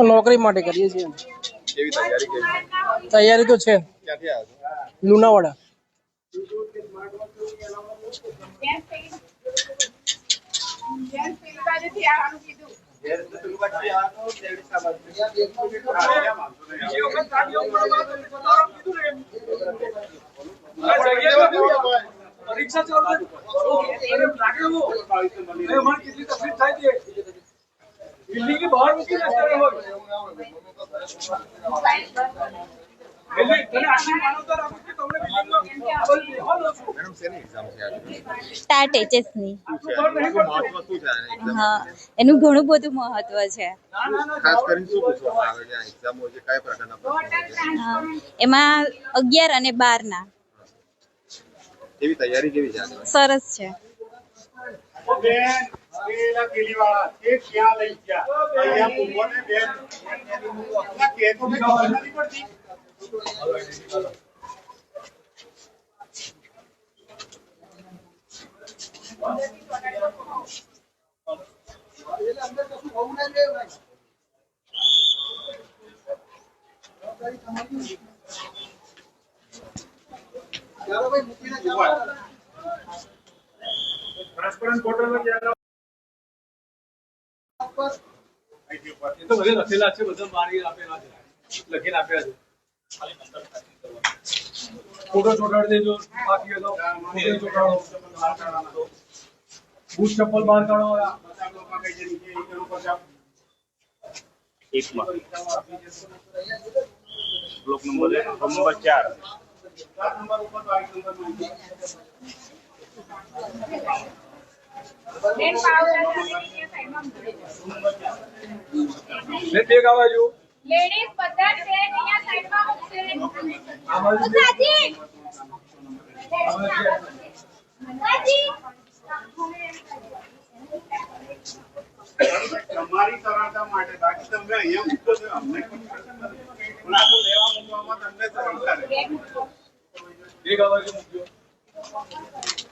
नौकरी माटे करिए છીએ तैयारी तो છે લુણાવાડા परीक्षा कितनी तकलीफ थाई थी दिल्ली की बाहर मुश्किल लगता है हो दिल्ली तने आशीष मानवता રાખું કે તમને બિલ્ડિંગમાં મેડમ શેની એક્ઝામ છે આજે સ્ટાર્ટ એચએસ ની મહત્વ શું છે હા એનું ઘણું બધું મહત્વ છે ખાસ કરીને શું પૂછવામાં આવે છે એક્ઝામ હોય છે કયા પ્રકારના પ્રશ્નો એમાં 11 અને 12 ના કેવી તૈયારી કેવી ચાલે સરસ છે બેન પેલા કેલીવાળા કે ક્યાં લઈ ગયા અહીંયા પૂર્વને બેન ના કે તો મે ખબર નથી પડતી અંદર કશું હોવું ના જોઈએ ભાઈ यारो भाई मुकीना क्या ट्रांसपेरेंट पोर्टल में क्या पर आईटी पर ये तो બધે લખેલા છે બધા મારી આપેલા છે લખીને આપ્યા છે ખાલી નંબર ફોટો ચોટાડી દેજો બાકી તો ફોટો ચોટાડો બૂટ ચપ્પલ બહાર કાઢો બધા લોકો કઈ છે નીચે એનો પર જાવ એકમાં બ્લોક નંબર 4 नंबर ऊपर तो आई नंबर મેન પાવર ની સાઈડમાં લે બેગ આવા જો લેડીઝ બધા છે અહીંયા સાઈડમાં મૂકશે ઉસાજી ઉસાજી તમારી સરળતા માટે બાકી તમે અહીંયા મૂકો છો અમને ઓલા તો લેવા મૂકવામાં તમને સરળતા રહે બેગ આવા જો મૂકજો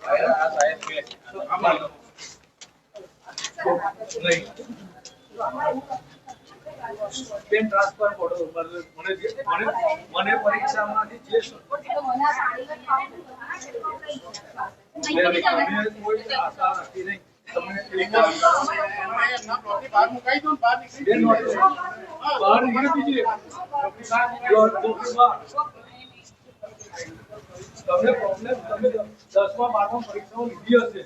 આ સાહેબ કે આમાં નહીં પેન ટ્રાન્સફર ફોટો મને પરીક્ષામાંથી જે કોઈ આશા નથી નહીં તમને એમના પ્લોટની બહાર મુકાઈ દો બહાર નીકળી બહાર નીકળી દીજે તમને પ્રોબ્લેમ તમે 10મા 12મા પરીક્ષાઓ લીધી હશે